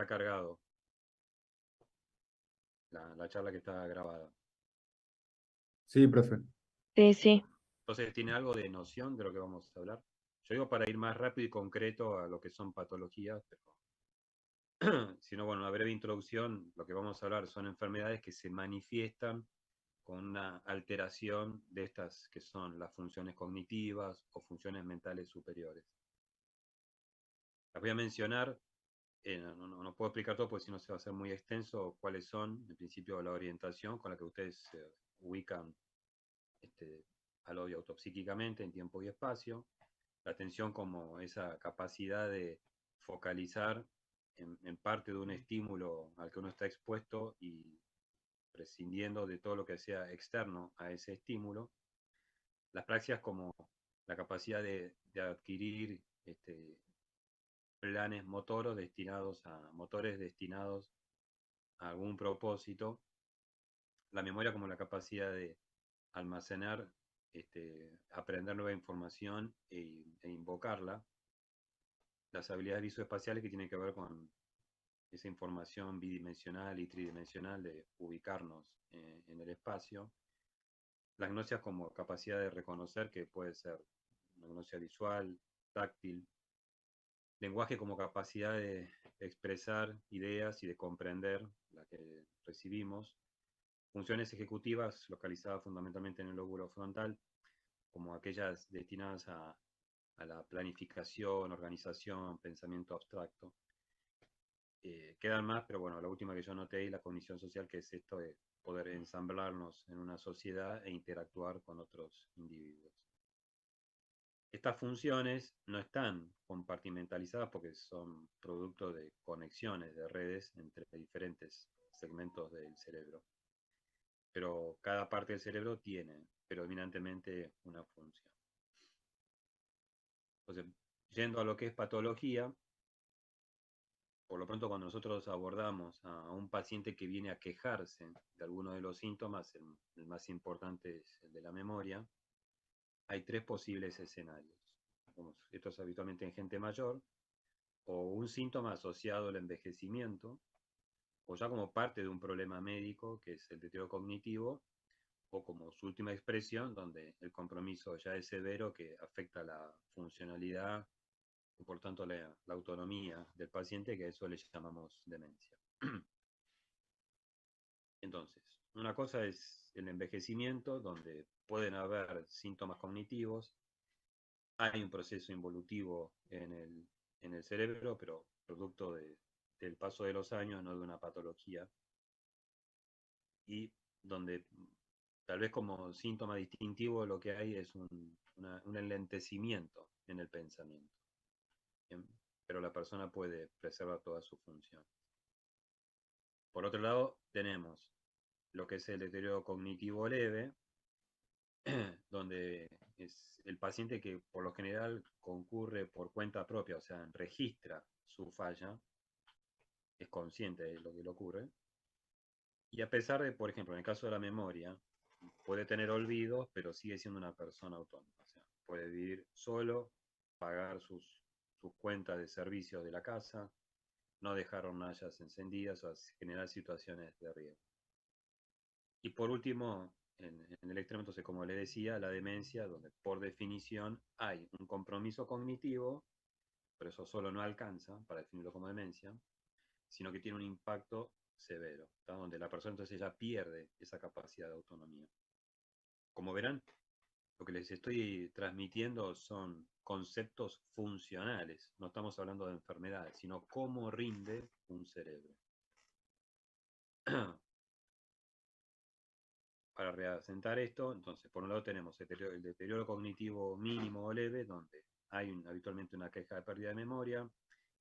está cargado la charla que está grabada. Sí, profe. Sí, sí. Entonces, ¿tiene algo de noción de lo que vamos a hablar? Yo digo para ir más rápido y concreto a lo que son patologías, pero si no, bueno, una breve introducción, lo que vamos a hablar son enfermedades que se manifiestan con una alteración de estas que son las funciones cognitivas o funciones mentales superiores. Las voy a mencionar, no puedo explicar todo porque si no se va a hacer muy extenso, cuáles son, en principio, la orientación con la que ustedes se ubican al odio autopsíquicamente en tiempo y espacio, la atención como esa capacidad de focalizar en parte de un estímulo al que uno está expuesto y prescindiendo de todo lo que sea externo a ese estímulo. Las praxias como la capacidad de adquirir planes motores destinados a algún propósito. La memoria como la capacidad de almacenar, aprender nueva información e invocarla. Las habilidades visoespaciales que tienen que ver con esa información bidimensional y tridimensional de ubicarnos en el espacio. La gnosia como capacidad de reconocer, que puede ser una gnosia visual, táctil. Lenguaje como capacidad de expresar ideas y de comprender la que recibimos. Funciones ejecutivas localizadas fundamentalmente en el lóbulo frontal, como aquellas destinadas a la planificación, organización, pensamiento abstracto. Quedan más, pero bueno, la última que yo noté es la cognición social, que es esto de poder ensamblarnos en una sociedad e interactuar con otros individuos. Estas funciones no están compartimentalizadas porque son producto de conexiones de redes entre diferentes segmentos del cerebro. Pero cada parte del cerebro tiene predominantemente una función. Entonces, yendo a lo que es patología, por lo pronto cuando nosotros abordamos a un paciente que viene a quejarse de alguno de los síntomas, el más importante es el de la memoria, hay tres posibles escenarios. Esto es habitualmente en gente mayor, o un síntoma asociado al envejecimiento, o ya como parte de un problema médico, que es el deterioro cognitivo, o como su última expresión, donde el compromiso ya es severo, que afecta la funcionalidad y por tanto la autonomía del paciente, que a eso le llamamos demencia. Entonces, una cosa es el envejecimiento, donde pueden haber síntomas cognitivos, hay un proceso involutivo en el cerebro, pero producto del paso de los años, no de una patología, y donde tal vez como síntoma distintivo lo que hay es un enlentecimiento en el pensamiento. ¿Bien? Pero la persona puede preservar toda su función. Por otro lado, tenemos lo que es el deterioro cognitivo leve, donde es el paciente que por lo general concurre por cuenta propia, o sea, registra su falla, es consciente de lo que le ocurre, y a pesar de, por ejemplo, en el caso de la memoria, puede tener olvidos, pero sigue siendo una persona autónoma, o sea, puede vivir solo, pagar sus cuentas de servicios de la casa, no dejar hornallas encendidas o generar situaciones de riesgo. Y por último, en el extremo, entonces, como les decía, la demencia, donde por definición hay un compromiso cognitivo, pero eso solo no alcanza para definirlo como demencia, sino que tiene un impacto severo, ¿tá? Donde la persona entonces ya pierde esa capacidad de autonomía. Como verán, lo que les estoy transmitiendo son conceptos funcionales, no estamos hablando de enfermedades, sino cómo rinde un cerebro. Para reasentar esto, entonces, por un lado tenemos el deterioro cognitivo mínimo o leve, donde hay habitualmente una queja de pérdida de memoria,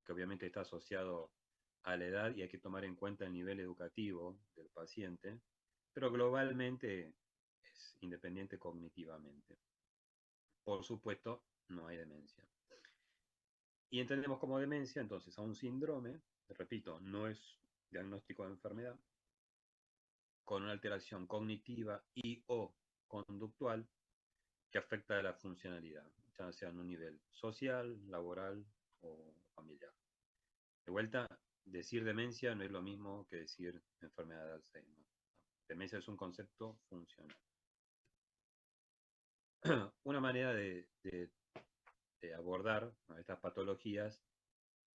que obviamente está asociado a la edad y hay que tomar en cuenta el nivel educativo del paciente, pero globalmente es independiente cognitivamente. Por supuesto, no hay demencia. Y entendemos como demencia entonces a un síndrome, repito, no es diagnóstico de enfermedad, con una alteración cognitiva y o conductual que afecta a la funcionalidad, ya sea en un nivel social, laboral o familiar. De vuelta, decir demencia no es lo mismo que decir enfermedad de Alzheimer. Demencia es un concepto funcional. Una manera de abordar estas patologías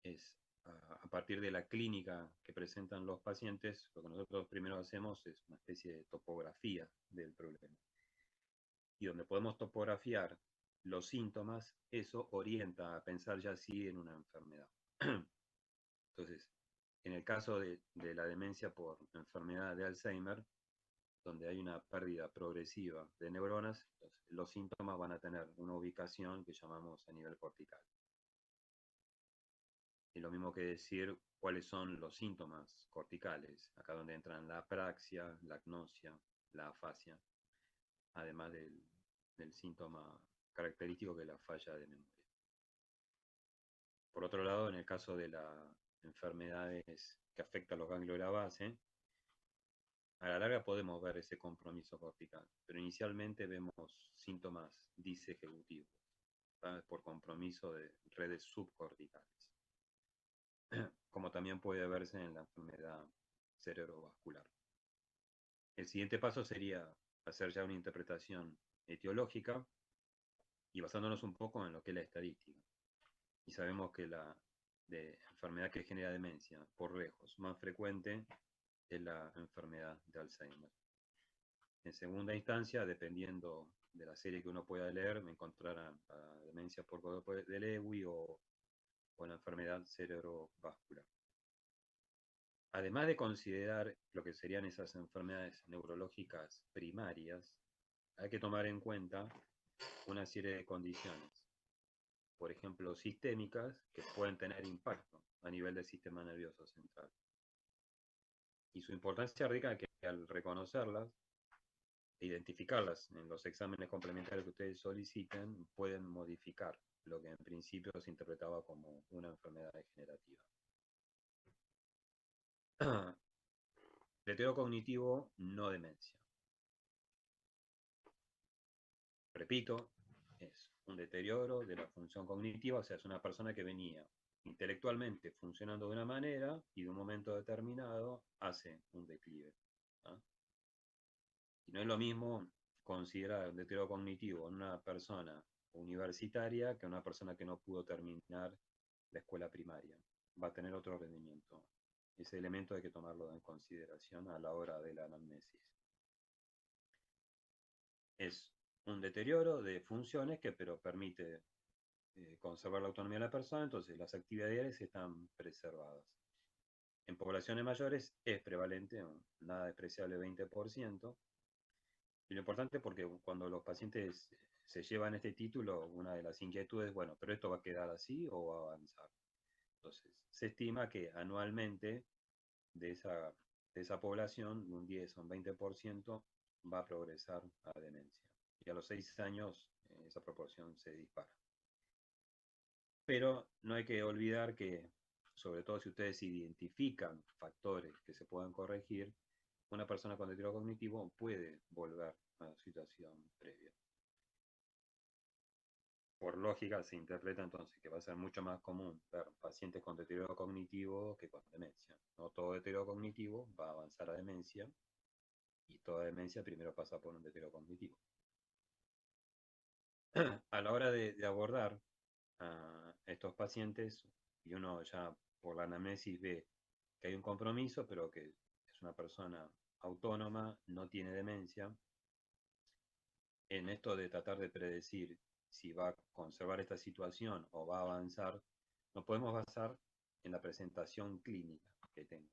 es a partir de la clínica que presentan los pacientes. Lo que nosotros primero hacemos es una especie de topografía del problema. Y donde podemos topografiar los síntomas, eso orienta a pensar ya sí en una enfermedad. Entonces, en el caso de la demencia por enfermedad de Alzheimer, donde hay una pérdida progresiva de neuronas, los síntomas van a tener una ubicación que llamamos a nivel cortical. Y lo mismo que decir cuáles son los síntomas corticales, acá donde entran la apraxia, la agnosia, la afasia, además del síntoma característico que es la falla de memoria. Por otro lado, en el caso de las enfermedades que afectan los ganglios de la base, a la larga podemos ver ese compromiso cortical, pero inicialmente vemos síntomas disejecutivos, ¿sabes? Por compromiso de redes subcorticales, como también puede verse en la enfermedad cerebrovascular. El siguiente paso sería hacer ya una interpretación etiológica y basándonos un poco en lo que es la estadística. Y sabemos que la enfermedad que genera demencia, por lejos, más frecuente es la enfermedad de Alzheimer. En segunda instancia, dependiendo de la serie que uno pueda leer, me encontrarán la demencia por cuerpo de Lewy o la enfermedad cerebrovascular. Además de considerar lo que serían esas enfermedades neurológicas primarias, hay que tomar en cuenta una serie de condiciones, por ejemplo, sistémicas, que pueden tener impacto a nivel del sistema nervioso central. Y su importancia radica en que al reconocerlas e identificarlas en los exámenes complementarios que ustedes soliciten, pueden modificar lo que en principio se interpretaba como una enfermedad degenerativa. Deterioro cognitivo, no demencia. Repito, es un deterioro de la función cognitiva, o sea, es una persona que venía intelectualmente funcionando de una manera y de un momento determinado hace un declive. ¿Ah? Y no es lo mismo considerar el deterioro cognitivo en una persona universitaria que una persona que no pudo terminar la escuela primaria. Va a tener otro rendimiento. Ese elemento hay que tomarlo en consideración a la hora de la anamnesis. Es un deterioro de funciones que pero permite conservar la autonomía de la persona, entonces las actividades están preservadas. En poblaciones mayores es prevalente, nada despreciable 20%, y lo importante es porque cuando los pacientes se llevan este título, una de las inquietudes, bueno, pero esto va a quedar así o va a avanzar. Entonces, se estima que anualmente de esa población, un 10 o un 20% va a progresar a demencia. Y a los 6 años esa proporción se dispara. Pero no hay que olvidar que, sobre todo si ustedes identifican factores que se puedan corregir, una persona con deterioro cognitivo puede volver a la situación previa. Por lógica se interpreta entonces que va a ser mucho más común ver pacientes con deterioro cognitivo que con demencia. No todo deterioro cognitivo va a avanzar a demencia y toda demencia primero pasa por un deterioro cognitivo. A la hora de abordar a estos pacientes, y uno ya por la anamnesis ve que hay un compromiso, pero que es una persona autónoma, no tiene demencia, en esto de tratar de predecir si va a conservar esta situación o va a avanzar, nos podemos basar en la presentación clínica que tenga.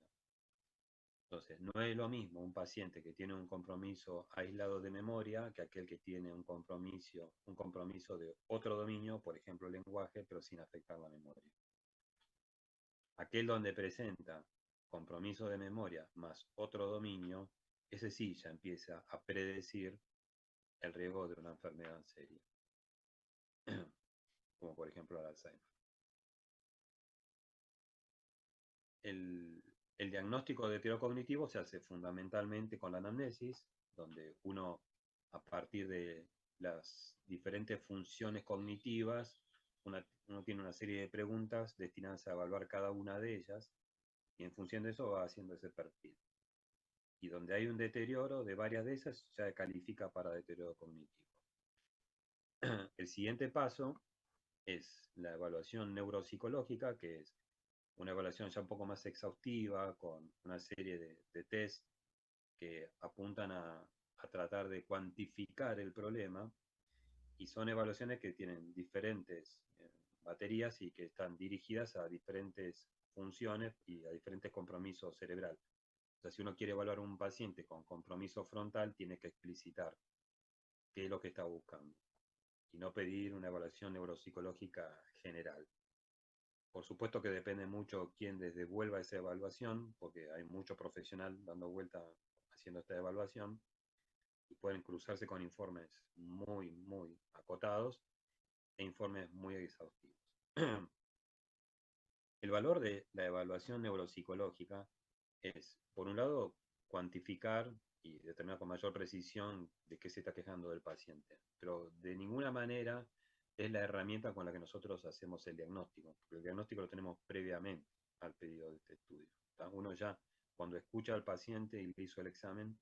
Entonces, no es lo mismo un paciente que tiene un compromiso aislado de memoria que aquel que tiene un compromiso de otro dominio, por ejemplo el lenguaje, pero sin afectar la memoria. Aquel donde presenta compromiso de memoria más otro dominio, ese sí ya empieza a predecir el riesgo de una enfermedad seria, como por ejemplo el Alzheimer. El diagnóstico de deterioro cognitivo se hace fundamentalmente con la anamnesis, donde uno, a partir de las diferentes funciones cognitivas, uno tiene una serie de preguntas destinadas a evaluar cada una de ellas, Y en función de eso va haciendo ese perfil. Y donde hay un deterioro de varias de esas, ya califica para deterioro cognitivo. El siguiente paso es la evaluación neuropsicológica, que es una evaluación ya un poco más exhaustiva, con una serie de test que apuntan a tratar de cuantificar el problema, y son evaluaciones que tienen diferentes baterías y que están dirigidas a diferentes funciones y a diferentes compromisos cerebrales. O sea, si uno quiere evaluar a un paciente con compromiso frontal, tiene que explicitar qué es lo que está buscando y no pedir una evaluación neuropsicológica general. Por supuesto que depende mucho quién les devuelva esa evaluación, porque hay mucho profesional dando vuelta haciendo esta evaluación y pueden cruzarse con informes muy, muy acotados e informes muy exhaustivos. El valor de la evaluación neuropsicológica es, por un lado, cuantificar y determinar con mayor precisión de qué se está quejando del paciente, pero de ninguna manera es la herramienta con la que nosotros hacemos el diagnóstico, porque el diagnóstico lo tenemos previamente al pedido de este estudio. Uno ya, cuando escucha al paciente y le hizo el examen,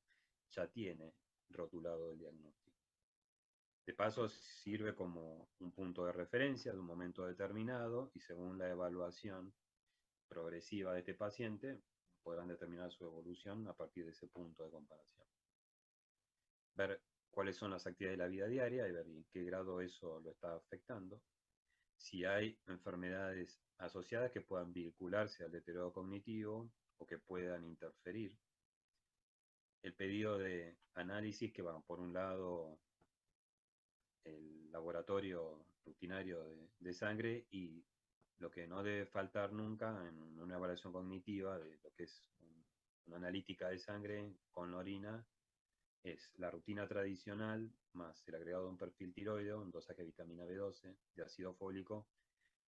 ya tiene rotulado el diagnóstico. De paso, sirve como un punto de referencia de un momento determinado y según la evaluación progresiva de este paciente, podrán determinar su evolución a partir de ese punto de comparación. Ver cuáles son las actividades de la vida diaria y ver en qué grado eso lo está afectando. Si hay enfermedades asociadas que puedan vincularse al deterioro cognitivo o que puedan interferir. El pedido de análisis que van, por un lado, el laboratorio rutinario de sangre y lo que no debe faltar nunca en una evaluación cognitiva de lo que es una analítica de sangre con la orina es la rutina tradicional más el agregado de un perfil tiroideo, un dosaje de vitamina B12, de ácido fólico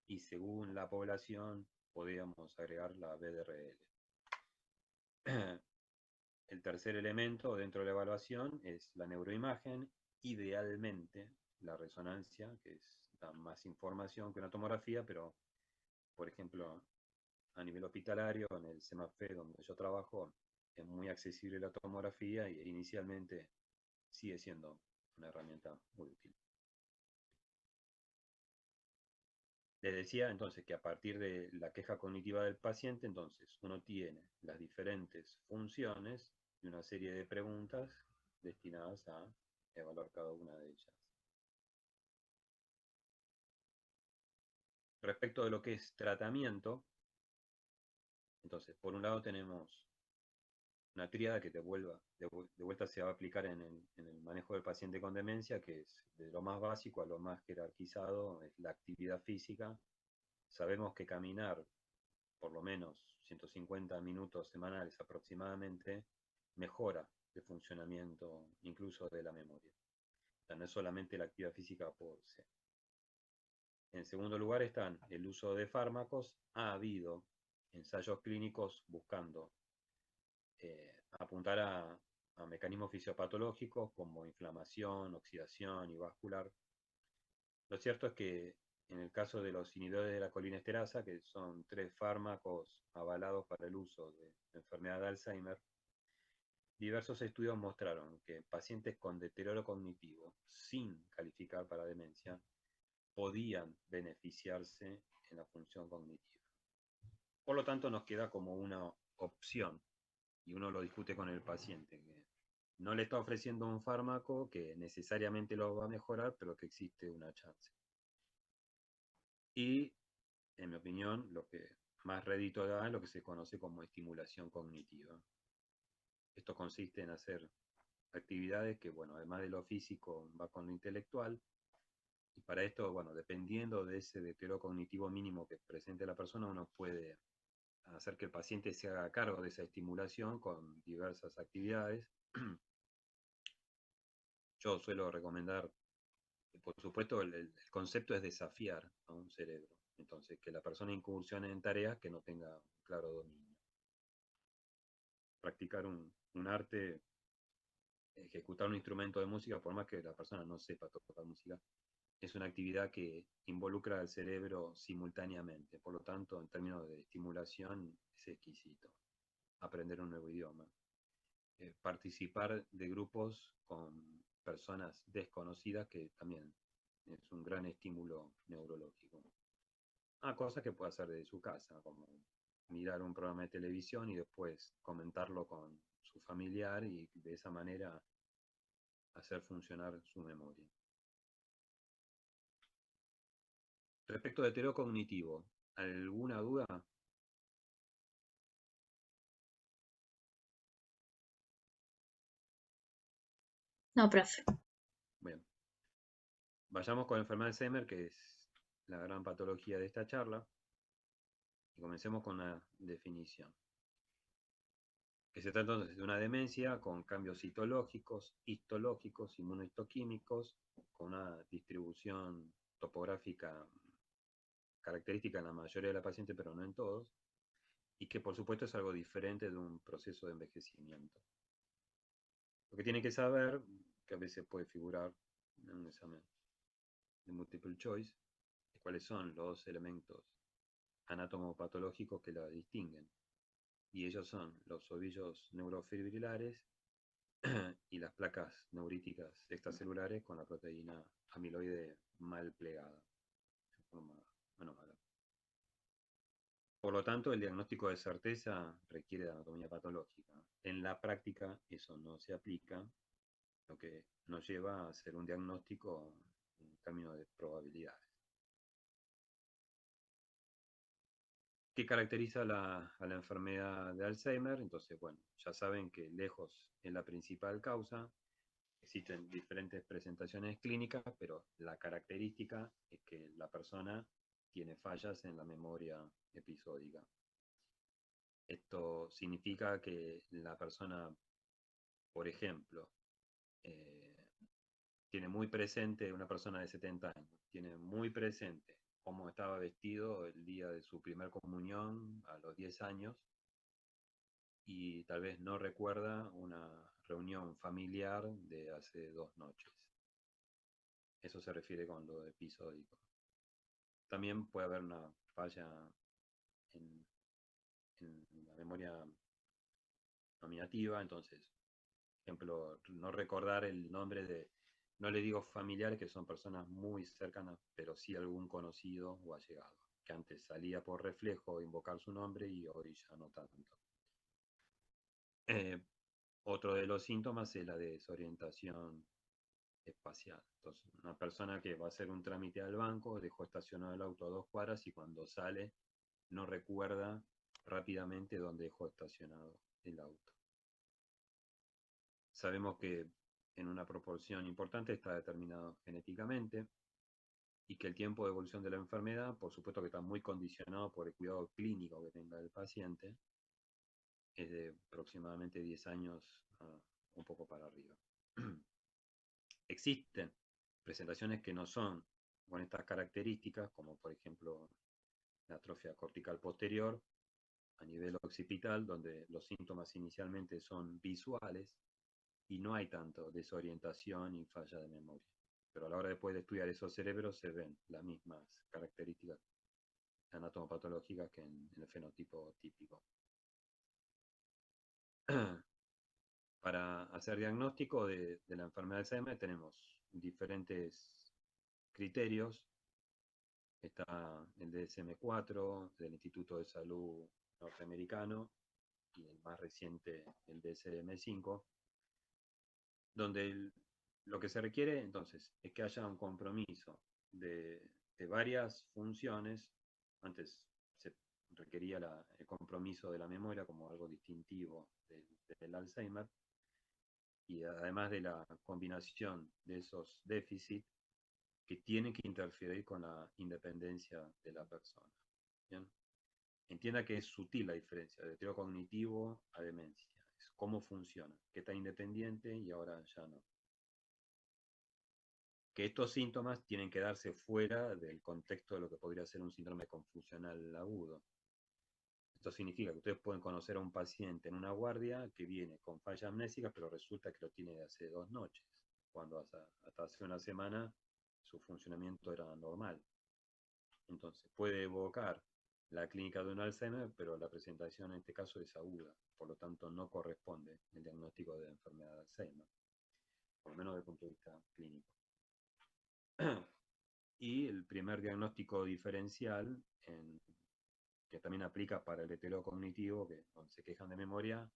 y según la población podríamos agregar la BDRL. El tercer elemento dentro de la evaluación es la neuroimagen, idealmente la resonancia, que da más información que una tomografía, pero por ejemplo a nivel hospitalario, en el CEMAFE donde yo trabajo, es muy accesible la tomografía y inicialmente sigue siendo una herramienta muy útil. Les decía entonces que a partir de la queja cognitiva del paciente, entonces uno tiene las diferentes funciones y una serie de preguntas destinadas a evaluar cada una de ellas. Respecto de lo que es tratamiento, entonces por un lado tenemos una tríada que de vuelta se va a aplicar en el manejo del paciente con demencia, que es de lo más básico a lo más jerarquizado, es la actividad física. Sabemos que caminar por lo menos 150 minutos semanales aproximadamente mejora el funcionamiento incluso de la memoria. O sea, no es solamente la actividad física por sí. En segundo lugar están el uso de fármacos. Ha habido ensayos clínicos buscando apuntar a mecanismos fisiopatológicos como inflamación, oxidación y vascular. Lo cierto es que en el caso de los inhibidores de la colinesterasa, que son 3 fármacos avalados para el uso de enfermedad de Alzheimer, diversos estudios mostraron que pacientes con deterioro cognitivo, sin calificar para demencia, podían beneficiarse en la función cognitiva. Por lo tanto, nos queda como una opción y uno lo discute con el paciente, que no le está ofreciendo un fármaco que necesariamente lo va a mejorar, pero que existe una chance. Y, en mi opinión, lo que más rédito da es lo que se conoce como estimulación cognitiva. Esto consiste en hacer actividades que, bueno, además de lo físico, va con lo intelectual, y para esto, bueno, dependiendo de ese deterioro cognitivo mínimo que presente la persona, uno puede hacer que el paciente se haga cargo de esa estimulación con diversas actividades. Yo suelo recomendar, por supuesto, el concepto es desafiar a un cerebro. Entonces, que la persona incursione en tareas que no tenga un claro dominio. Practicar un arte, ejecutar un instrumento de música, por más que la persona no sepa tocar música, es una actividad que involucra al cerebro simultáneamente, por lo tanto, en términos de estimulación, es exquisito. Aprender un nuevo idioma. Participar de grupos con personas desconocidas, que también es un gran estímulo neurológico. Cosas que puede hacer desde su casa, como mirar un programa de televisión y después comentarlo con su familiar y de esa manera hacer funcionar su memoria. Respecto de deterioro cognitivo, ¿alguna duda? No, profe. Bien, vayamos con la enfermedad de Alzheimer, que es la gran patología de esta charla, y comencemos con la definición. Que se trata entonces de una demencia con cambios citológicos, histológicos, inmunohistoquímicos, con una distribución topográfica característica en la mayoría de la paciente, pero no en todos, y que por supuesto es algo diferente de un proceso de envejecimiento. Lo que tienen que saber, que a veces puede figurar en un examen de multiple choice, es cuáles son los elementos anatomopatológicos que la distinguen. Y ellos son los ovillos neurofibrilares y las placas neuríticas extracelulares con la proteína amiloide mal plegada, en forma anómala. Por lo tanto, el diagnóstico de certeza requiere de anatomía patológica. En la práctica eso no se aplica, lo que nos lleva a hacer un diagnóstico en términos de probabilidades. ¿Qué caracteriza a la enfermedad de Alzheimer? Entonces, bueno, ya saben que lejos es la principal causa. Existen diferentes presentaciones clínicas, pero la característica es que la persona tiene fallas en la memoria episódica. Esto significa que la persona, por ejemplo, tiene muy presente, una persona de 70 años, tiene muy presente cómo estaba vestido el día de su primer comunión a los 10 años y tal vez no recuerda una reunión familiar de hace 2 noches. Eso se refiere con lo episódico. También puede haber una falla en, en la memoria nominativa, entonces, por ejemplo, no recordar el nombre de, no le digo familiares, que son personas muy cercanas, pero sí algún conocido o allegado, que antes salía por reflejo invocar su nombre y hoy ya no tanto. Otro de los síntomas es la desorientación espacial. Entonces, una persona que va a hacer un trámite al banco, dejó estacionado el auto a 2 cuadras y cuando sale no recuerda rápidamente dónde dejó estacionado el auto. Sabemos que en una proporción importante está determinado genéticamente y que el tiempo de evolución de la enfermedad, por supuesto que está muy condicionado por el cuidado clínico que tenga el paciente, es de aproximadamente 10 años un poco para arriba. Existen presentaciones que no son con estas características, como por ejemplo la atrofia cortical posterior a nivel occipital, donde los síntomas inicialmente son visuales y no hay tanto desorientación y falla de memoria. Pero a la hora después de estudiar esos cerebros se ven las mismas características anatomopatológicas que en el fenotipo típico. Para hacer diagnóstico de la enfermedad de Alzheimer tenemos diferentes criterios. Está el DSM-4 del Instituto de Salud norteamericano y el más reciente, el DSM-5, donde lo que se requiere entonces es que haya un compromiso de varias funciones. Antes se requería el compromiso de la memoria como algo distintivo del Alzheimer, y además de la combinación de esos déficits que tienen que interferir con la independencia de la persona. ¿Bien? Entienda que es sutil la diferencia de deterioro cognitivo a demencia. Es cómo funciona, que está independiente y ahora ya no. Que estos síntomas tienen que darse fuera del contexto de lo que podría ser un síndrome confusional agudo. Esto significa que ustedes pueden conocer a un paciente en una guardia que viene con falla amnésica, pero resulta que lo tiene de hace 2 noches, cuando hasta hace una semana su funcionamiento era normal. Entonces, puede evocar la clínica de un Alzheimer, pero la presentación en este caso es aguda, por lo tanto no corresponde el diagnóstico de enfermedad de Alzheimer, por lo menos desde el punto de vista clínico. Y el primer diagnóstico diferencial, que también aplica para el deterioro cognitivo, que donde se quejan de memoria,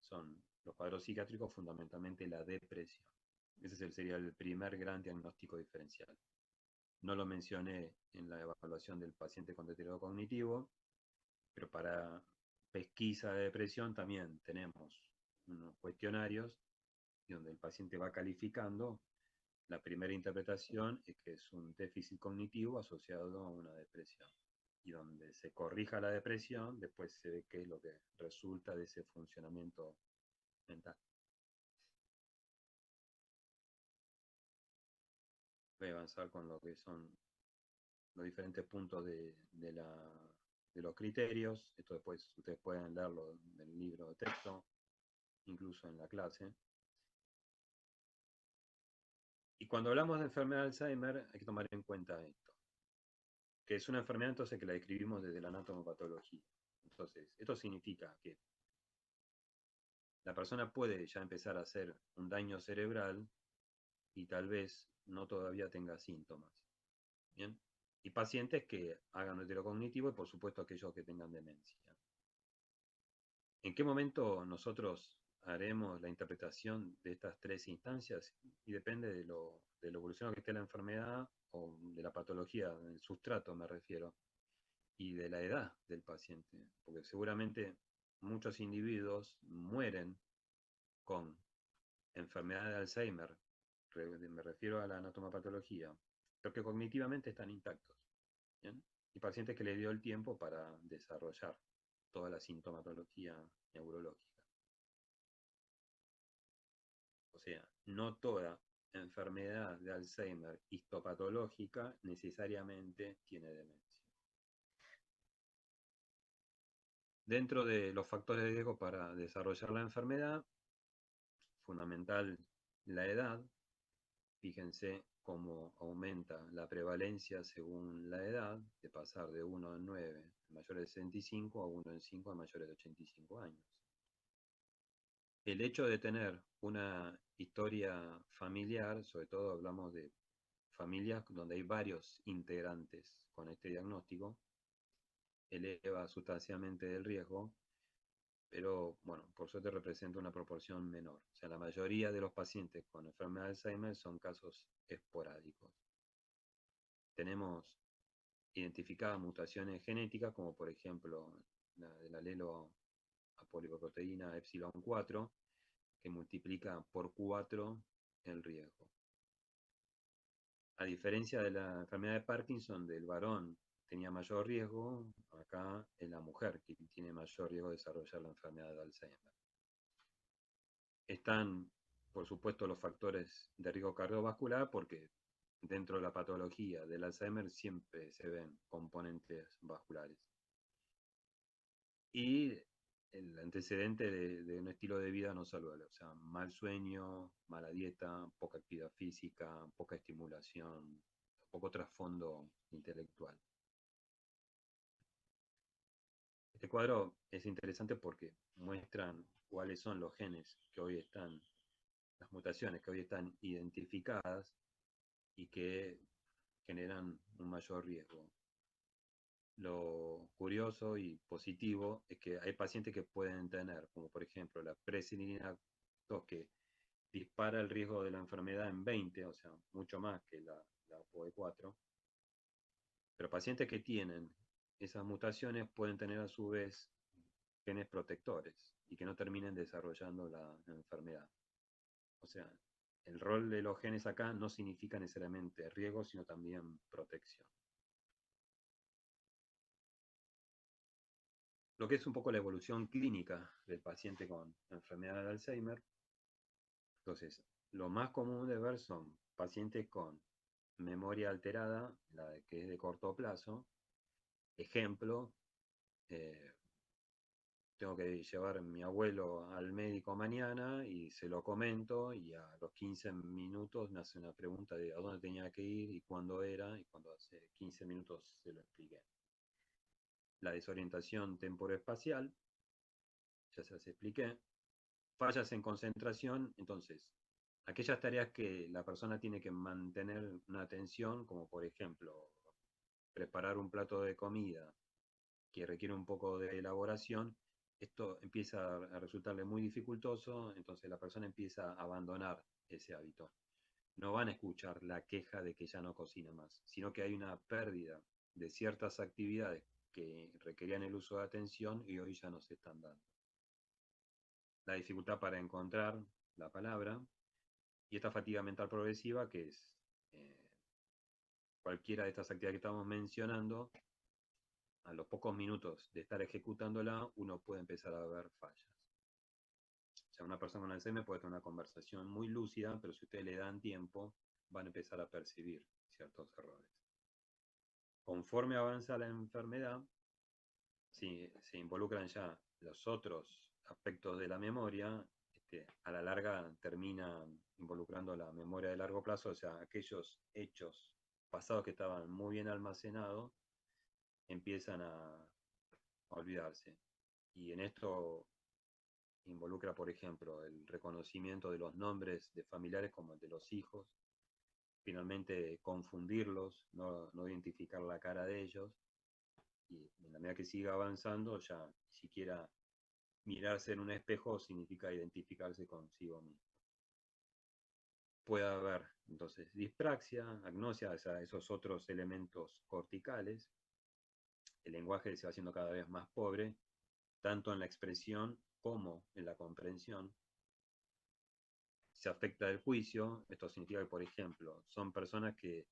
son los cuadros psiquiátricos, fundamentalmente la depresión. Ese sería el primer gran diagnóstico diferencial. No lo mencioné en la evaluación del paciente con deterioro cognitivo, pero para pesquisa de depresión también tenemos unos cuestionarios donde el paciente va calificando. La primera interpretación es que es un déficit cognitivo asociado a una depresión. Y donde se corrija la depresión, después se ve qué es lo que resulta de ese funcionamiento mental. Voy a avanzar con lo que son los diferentes puntos de los criterios. Esto después ustedes pueden leerlo en el libro de texto, incluso en la clase. Y cuando hablamos de enfermedad de Alzheimer, hay que tomar en cuenta esto, que es una enfermedad entonces que la describimos desde la anatomopatología. Entonces, esto significa que la persona puede ya empezar a hacer un daño cerebral y tal vez no todavía tenga síntomas. ¿Bien? Y pacientes que hagan deterioro cognitivo y por supuesto aquellos que tengan demencia. ¿En qué momento nosotros haremos la interpretación de estas tres instancias? Y depende de lo evolucionado que esté la enfermedad o de la patología, del sustrato me refiero, y de la edad del paciente. Porque seguramente muchos individuos mueren con enfermedad de Alzheimer, me refiero a la anatomopatología, pero que cognitivamente están intactos. ¿Bien? Y pacientes que le dio el tiempo para desarrollar toda la sintomatología neurológica. O sea, no toda enfermedad de Alzheimer histopatológica necesariamente tiene demencia. Dentro de los factores de riesgo para desarrollar la enfermedad, fundamental la edad. Fíjense cómo aumenta la prevalencia según la edad, de pasar de 1 en 9 mayores de 65 a 1 en 5 a mayores de 85 años. El hecho de tener una historia familiar, sobre todo hablamos de familias donde hay varios integrantes con este diagnóstico, eleva sustancialmente el riesgo, pero bueno, por suerte representa una proporción menor. O sea, la mayoría de los pacientes con enfermedad de Alzheimer son casos esporádicos. Tenemos identificadas mutaciones genéticas, como por ejemplo la del alelo apolipoproteína epsilon 4, que multiplica por 4 el riesgo. A diferencia de la enfermedad de Parkinson, del varón tenía mayor riesgo, acá es la mujer que tiene mayor riesgo de desarrollar la enfermedad de Alzheimer. Están, por supuesto, los factores de riesgo cardiovascular, porque dentro de la patología del Alzheimer siempre se ven componentes vasculares. Y el antecedente de un estilo de vida no saludable, o sea, mal sueño, mala dieta, poca actividad física, poca estimulación, poco trasfondo intelectual. Este cuadro es interesante porque muestran cuáles son los genes que hoy están, las mutaciones que hoy están identificadas y que generan un mayor riesgo. Lo curioso y positivo es que hay pacientes que pueden tener, como por ejemplo la presenilina 2, que dispara el riesgo de la enfermedad en 20, o sea, mucho más que la APOE4, pero pacientes que tienen esas mutaciones pueden tener a su vez genes protectores y que no terminen desarrollando la enfermedad. O sea, el rol de los genes acá no significa necesariamente riesgo, sino también protección. Lo que es un poco la evolución clínica del paciente con enfermedad de Alzheimer. Entonces, lo más común de ver son pacientes con memoria alterada, la que es de corto plazo. Ejemplo, tengo que llevar a mi abuelo al médico mañana y se lo comento y a los 15 minutos me hace una pregunta de a dónde tenía que ir y cuándo era y cuando hace 15 minutos se lo expliqué. La desorientación temporoespacial, ya se las expliqué. Fallas en concentración, entonces, aquellas tareas que la persona tiene que mantener una atención, como por ejemplo, preparar un plato de comida que requiere un poco de elaboración, esto empieza a resultarle muy dificultoso, entonces la persona empieza a abandonar ese hábito. No van a escuchar la queja de que ya no cocina más, sino que hay una pérdida de ciertas actividades que requerían el uso de atención y hoy ya no se están dando. La dificultad para encontrar la palabra y esta fatiga mental progresiva que es cualquiera de estas actividades que estamos mencionando, a los pocos minutos de estar ejecutándola, uno puede empezar a ver fallas. O sea, una persona con Alzheimer puede tener una conversación muy lúcida, pero si ustedes le dan tiempo, van a empezar a percibir ciertos errores. Conforme avanza la enfermedad, se involucran ya los otros aspectos de la memoria, a la larga termina involucrando la memoria de largo plazo, o sea, aquellos hechos pasados que estaban muy bien almacenados, empiezan a olvidarse. Y en esto involucra, por ejemplo, el reconocimiento de los nombres de familiares como el de los hijos, finalmente confundirlos, no identificar la cara de ellos, y en la medida que siga avanzando, ya siquiera mirarse en un espejo significa identificarse consigo mismo. Puede haber entonces dispraxia, agnosia, o sea, esos otros elementos corticales. El lenguaje se va haciendo cada vez más pobre, tanto en la expresión como en la comprensión. Se afecta el juicio, esto significa que, por ejemplo, son personas que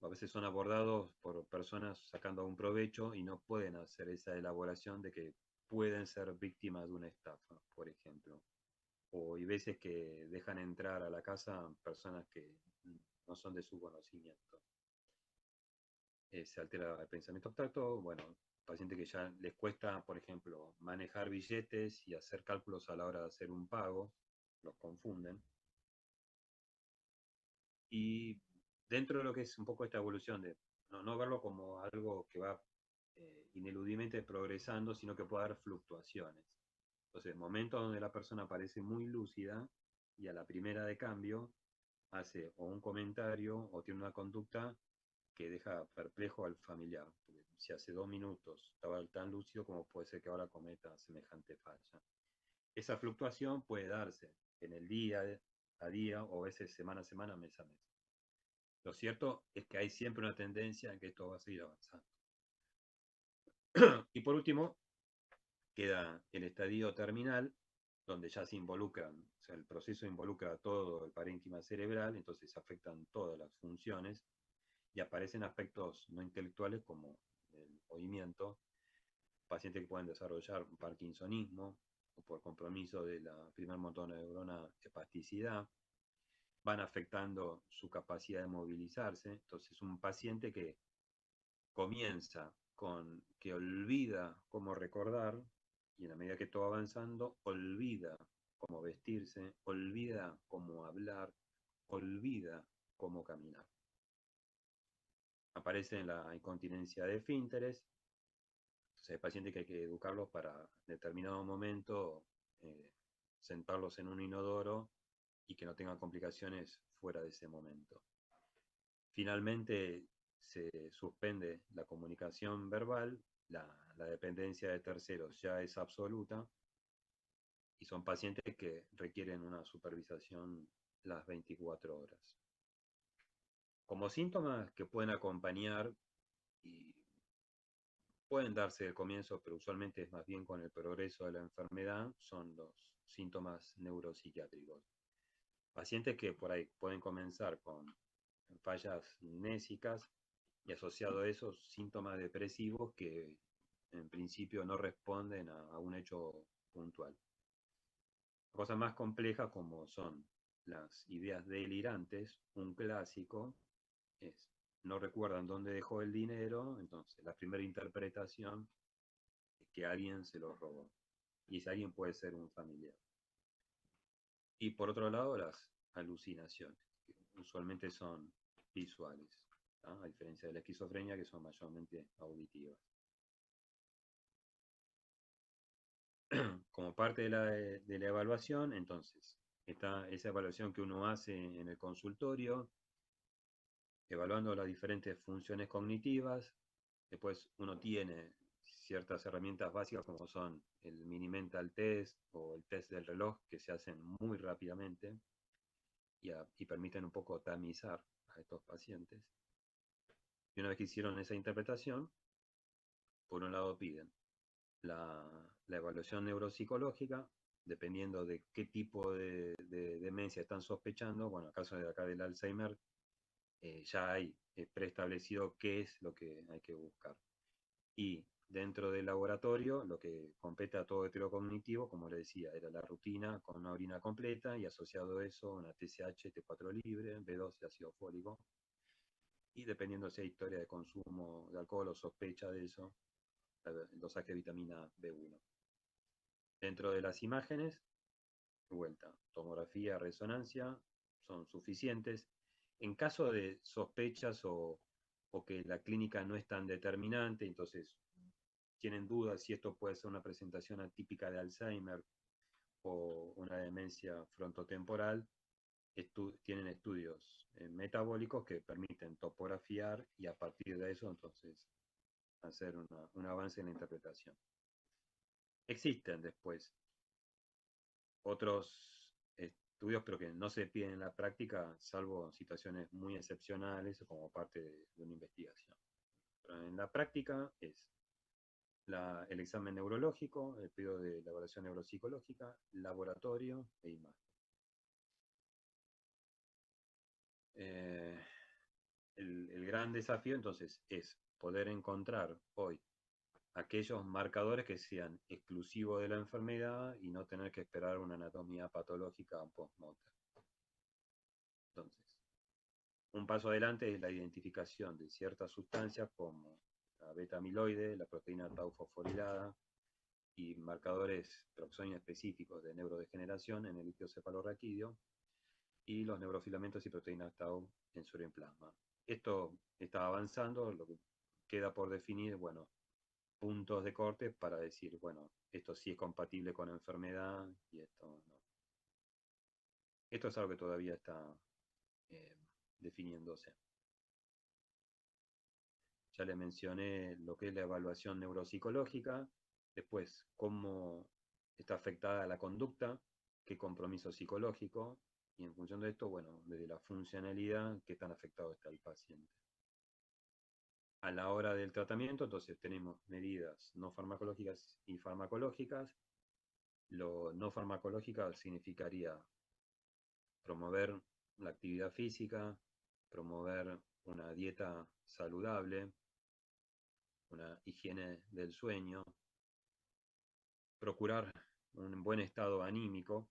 a veces son abordados por personas sacando un provecho y no pueden hacer esa elaboración de que pueden ser víctimas de una estafa, por ejemplo. O hay veces que dejan entrar a la casa personas que no son de su conocimiento. Se altera el pensamiento abstracto, bueno, pacientes que ya les cuesta, por ejemplo, manejar billetes y hacer cálculos a la hora de hacer un pago, los confunden. Y dentro de lo que es un poco esta evolución de no verlo como algo que va ineludiblemente progresando, sino que puede haber fluctuaciones. Entonces, momentos donde la persona parece muy lúcida y a la primera de cambio hace o un comentario o tiene una conducta que deja perplejo al familiar. Porque si hace 2 minutos estaba tan lúcido como puede ser que ahora cometa semejante falla. Esa fluctuación puede darse en el día a día o a veces semana a semana, mes a mes. Lo cierto es que hay siempre una tendencia en que esto va a seguir avanzando. Y por último, queda el estadio terminal, donde ya se involucran, o sea, el proceso involucra todo el parénquima cerebral, entonces se afectan todas las funciones y aparecen aspectos no intelectuales como el oimiento, pacientes que pueden desarrollar parkinsonismo o por compromiso de la primer motoneurona espasticidad, van afectando su capacidad de movilizarse. Entonces, un paciente que comienza con que olvida cómo recordar, y en la medida que todo va avanzando, olvida cómo vestirse, olvida cómo hablar, olvida cómo caminar. Aparece la incontinencia de esfínteres, entonces hay pacientes que hay que educarlos para en determinado momento sentarlos en un inodoro y que no tengan complicaciones fuera de ese momento. Finalmente se suspende la comunicación verbal, la dependencia de terceros ya es absoluta y son pacientes que requieren una supervisación las 24 horas. Como síntomas que pueden acompañar y pueden darse al comienzo, pero usualmente es más bien con el progreso de la enfermedad, son los síntomas neuropsiquiátricos. Pacientes que por ahí pueden comenzar con fallas mnésicas y asociado a esos síntomas depresivos que en principio no responden a un hecho puntual. Cosas más complejas como son las ideas delirantes, un clásico es no recuerdan dónde dejó el dinero, entonces la primera interpretación es que alguien se los robó. Y ese alguien puede ser un familiar. Y por otro lado, las alucinaciones, que usualmente son visuales, ¿tá? A diferencia de la esquizofrenia, que son mayormente auditivas. Como parte de la evaluación, entonces, está esa evaluación que uno hace en el consultorio, evaluando las diferentes funciones cognitivas. Después uno tiene ciertas herramientas básicas como son el mini mental test o el test del reloj, que se hacen muy rápidamente y permiten un poco tamizar a estos pacientes. Y una vez que hicieron esa interpretación, por un lado piden la evaluación neuropsicológica, dependiendo de qué tipo de demencia están sospechando. Bueno, en el caso de acá del Alzheimer, ya hay preestablecido qué es lo que hay que buscar. Y dentro del laboratorio, lo que compete a todo heterocognitivo, como le decía, era la rutina con una orina completa y asociado a eso una TSH, T4 libre, B12 ácido fólico. Y dependiendo si hay historia de consumo de alcohol o sospecha de eso, el dosaje de vitamina B1. Dentro de las imágenes, de vuelta, tomografía, resonancia, son suficientes. En caso de sospechas o que la clínica no es tan determinante, entonces tienen dudas si esto puede ser una presentación atípica de Alzheimer o una demencia frontotemporal, tienen estudios metabólicos que permiten topografiar y a partir de eso entonces hacer un avance en la interpretación. Existen después otros estudios, pero que no se piden en la práctica, salvo situaciones muy excepcionales o como parte de una investigación. Pero en la práctica es el examen neurológico, el pedido de elaboración neuropsicológica, laboratorio e imagen. El gran desafío entonces es poder encontrar hoy aquellos marcadores que sean exclusivos de la enfermedad y no tener que esperar una anatomía patológica post-mortem. Entonces, un paso adelante es la identificación de ciertas sustancias como la beta-amiloide, la proteína tau fosforilada y marcadores peroxónicos específicos de neurodegeneración en el líquido cefalorraquídeo y los neurofilamentos y proteínas tau en suero en plasma. Esto está avanzando, lo que queda por definir, bueno, puntos de corte para decir, bueno, esto sí es compatible con la enfermedad y esto no. Esto es algo que todavía está definiéndose. Ya le mencioné lo que es la evaluación neuropsicológica, después cómo está afectada la conducta, qué compromiso psicológico, y en función de esto, bueno, desde la funcionalidad, qué tan afectado está el paciente. A la hora del tratamiento, entonces tenemos medidas no farmacológicas y farmacológicas. Lo no farmacológica significaría promover la actividad física, promover una dieta saludable, una higiene del sueño, procurar un buen estado anímico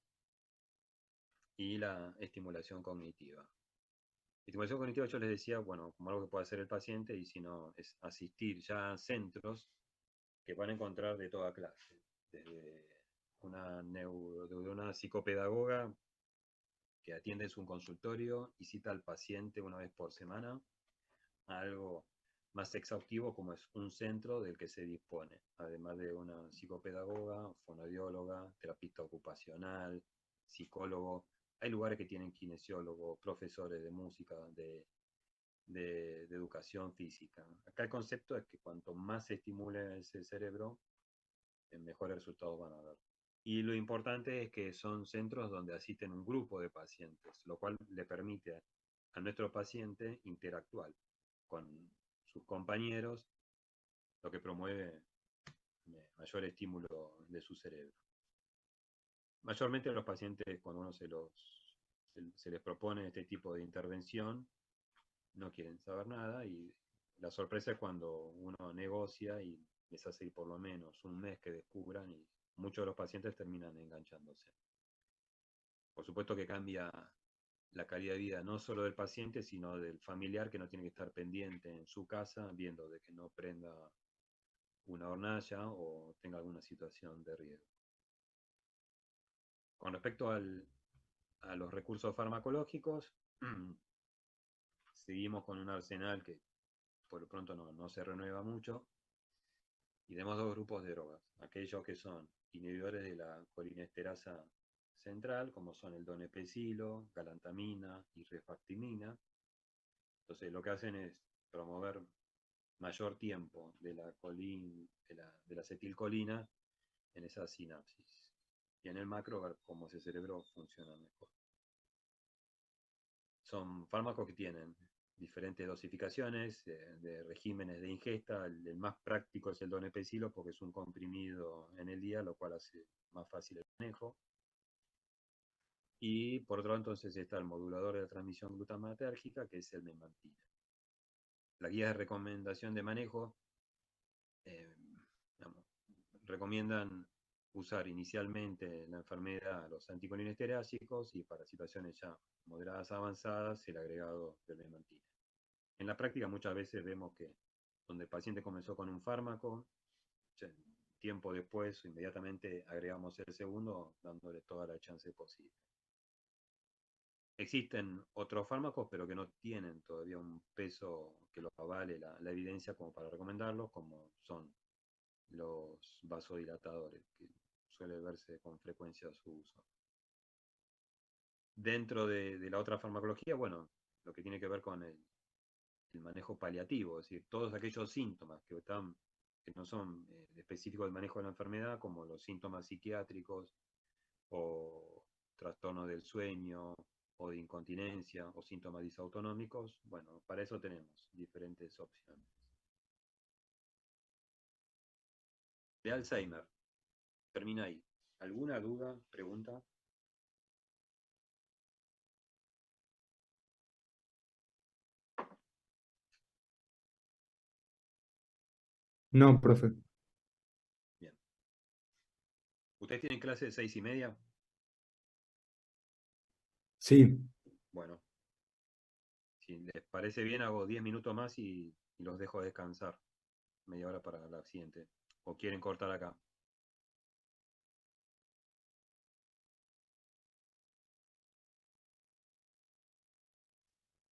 y la estimulación cognitiva. Estimulación cognitiva yo les decía, bueno, como algo que puede hacer el paciente y si no, es asistir ya a centros que van a encontrar de toda clase, desde una psicopedagoga que atiende su consultorio y cita al paciente una vez por semana, a algo más exhaustivo como es un centro del que se dispone, además de una psicopedagoga, fonoaudióloga, terapista ocupacional, psicólogo. Hay lugares que tienen kinesiólogos, profesores de música, de educación física. Acá el concepto es que cuanto más se estimule ese cerebro, mejores resultados van a dar. Y lo importante es que son centros donde asisten un grupo de pacientes, lo cual le permite a nuestro paciente interactuar con sus compañeros, lo que promueve mayor estímulo de su cerebro. Mayormente a los pacientes, cuando uno se les propone este tipo de intervención, no quieren saber nada y la sorpresa es cuando uno negocia y les hace ir por lo menos un mes que descubran y muchos de los pacientes terminan enganchándose. Por supuesto que cambia la calidad de vida no solo del paciente, sino del familiar que no tiene que estar pendiente en su casa viendo de que no prenda una hornalla o tenga alguna situación de riesgo. Con respecto a los recursos farmacológicos, seguimos con un arsenal que por lo pronto no se renueva mucho, y tenemos dos grupos de drogas, aquellos que son inhibidores de la colinesterasa central, como son el donepezilo, galantamina y rifactimina. Entonces lo que hacen es promover mayor tiempo de la acetilcolina en esa sinapsis. Y en el macro ver cómo ese cerebro funciona mejor. Son fármacos que tienen diferentes dosificaciones de regímenes de ingesta. El más práctico es el donepezilo porque es un comprimido en el día, lo cual hace más fácil el manejo. Y por otro lado entonces está el modulador de la transmisión glutamatérgica, que es el memantina. La guía de recomendación de manejo digamos, recomiendan usar inicialmente en la enfermedad los anticolinestéricos y para situaciones ya moderadas avanzadas el agregado de memantina. En la práctica muchas veces vemos que donde el paciente comenzó con un fármaco, tiempo después inmediatamente agregamos el segundo dándole toda la chance posible. Existen otros fármacos, pero que no tienen todavía un peso que los avale la evidencia como para recomendarlos, como son los vasodilatadores, que suele verse con frecuencia su uso. Dentro de la otra farmacología, bueno, lo que tiene que ver con el manejo paliativo, es decir, todos aquellos síntomas que no son específicos del manejo de la enfermedad, como los síntomas psiquiátricos o trastornos del sueño o de incontinencia o síntomas disautonómicos, bueno, para eso tenemos diferentes opciones. De Alzheimer, termina ahí. ¿Alguna duda, pregunta? No, profe. Bien. ¿Ustedes tienen clase de 6:30? Sí. Bueno, si les parece bien, hago 10 minutos más y los dejo descansar. Media hora para la siguiente. ¿O quieren cortar acá?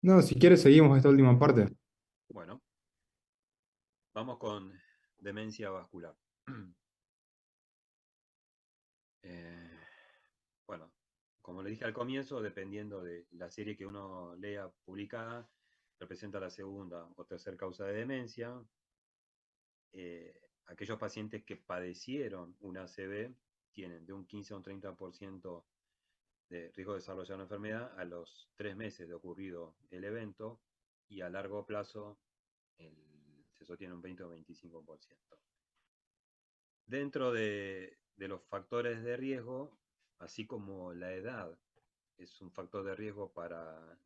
No, si quieres seguimos esta última parte. Bueno, vamos con demencia vascular. Bueno, como le dije al comienzo, dependiendo de la serie que uno lea publicada, representa la segunda o tercera causa de demencia. Aquellos pacientes que padecieron una ACV tienen de un 15 a un 30% de riesgo de desarrollar una enfermedad a los 3 meses de ocurrido el evento, y a largo plazo se sostiene un 20 o 25%. Dentro de los factores de riesgo, así como la edad es un factor de riesgo para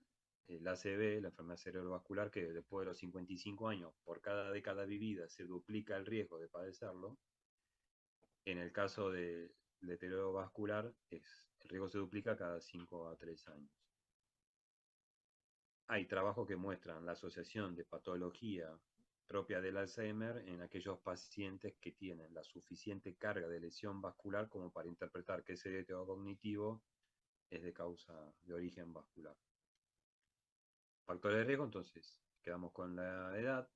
el ACV, la enfermedad cerebrovascular, que después de los 55 años, por cada década vivida, se duplica el riesgo de padecerlo. En el caso del deterioro vascular, el riesgo se duplica cada 5 a 3 años. Hay trabajos que muestran la asociación de patología propia del Alzheimer en aquellos pacientes que tienen la suficiente carga de lesión vascular como para interpretar que ese deterioro cognitivo es de causa de origen vascular. Factores de riesgo, entonces, quedamos con la edad,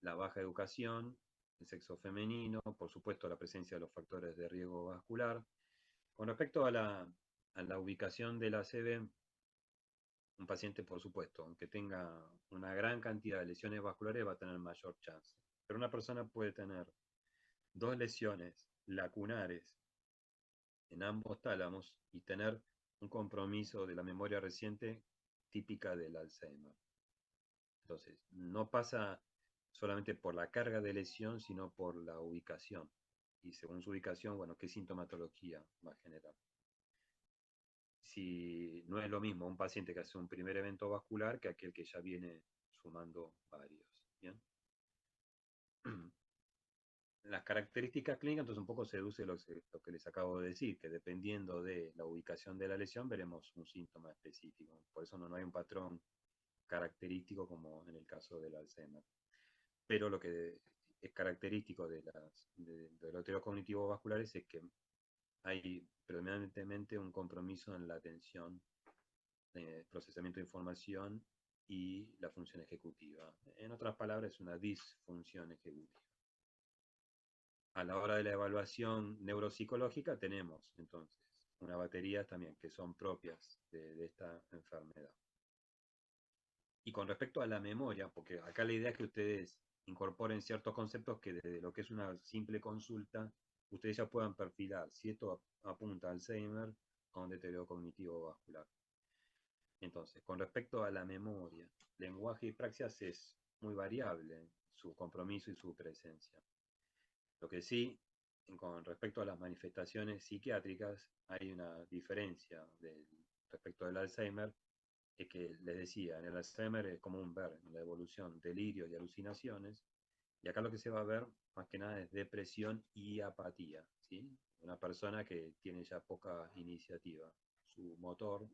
la baja educación, el sexo femenino, por supuesto la presencia de los factores de riesgo vascular. Con respecto a la ubicación de la ACV, un paciente, por supuesto, aunque tenga una gran cantidad de lesiones vasculares, va a tener mayor chance. Pero una persona puede tener 2 lesiones lacunares en ambos tálamos y tener un compromiso de la memoria reciente típica del Alzheimer. Entonces, no pasa solamente por la carga de lesión, sino por la ubicación. Y según su ubicación, bueno, ¿qué sintomatología va a generar? Si no es lo mismo un paciente que hace un primer evento vascular que aquel que ya viene sumando varios. ¿Bien? Las características clínicas, entonces un poco se deduce lo que les acabo de decir, que dependiendo de la ubicación de la lesión veremos un síntoma específico. Por eso no hay un patrón característico como en el caso del Alzheimer. Pero lo que es característico de los alteros cognitivos vasculares es que hay predominantemente un compromiso en la atención, procesamiento de información y la función ejecutiva. En otras palabras, es una disfunción ejecutiva. A la hora de la evaluación neuropsicológica tenemos entonces una batería también que son propias de esta enfermedad. Y con respecto a la memoria, porque acá la idea es que ustedes incorporen ciertos conceptos que desde lo que es una simple consulta, ustedes ya puedan perfilar si esto apunta a Alzheimer o a un deterioro cognitivo vascular. Entonces, con respecto a la memoria, lenguaje y praxias es muy variable su compromiso y su presencia. Lo que sí, con respecto a las manifestaciones psiquiátricas, hay una diferencia respecto del Alzheimer, es que les decía, en el Alzheimer es común ver en la evolución delirio y alucinaciones, y acá lo que se va a ver más que nada es depresión y apatía, ¿sí? Una persona que tiene ya poca iniciativa, su motor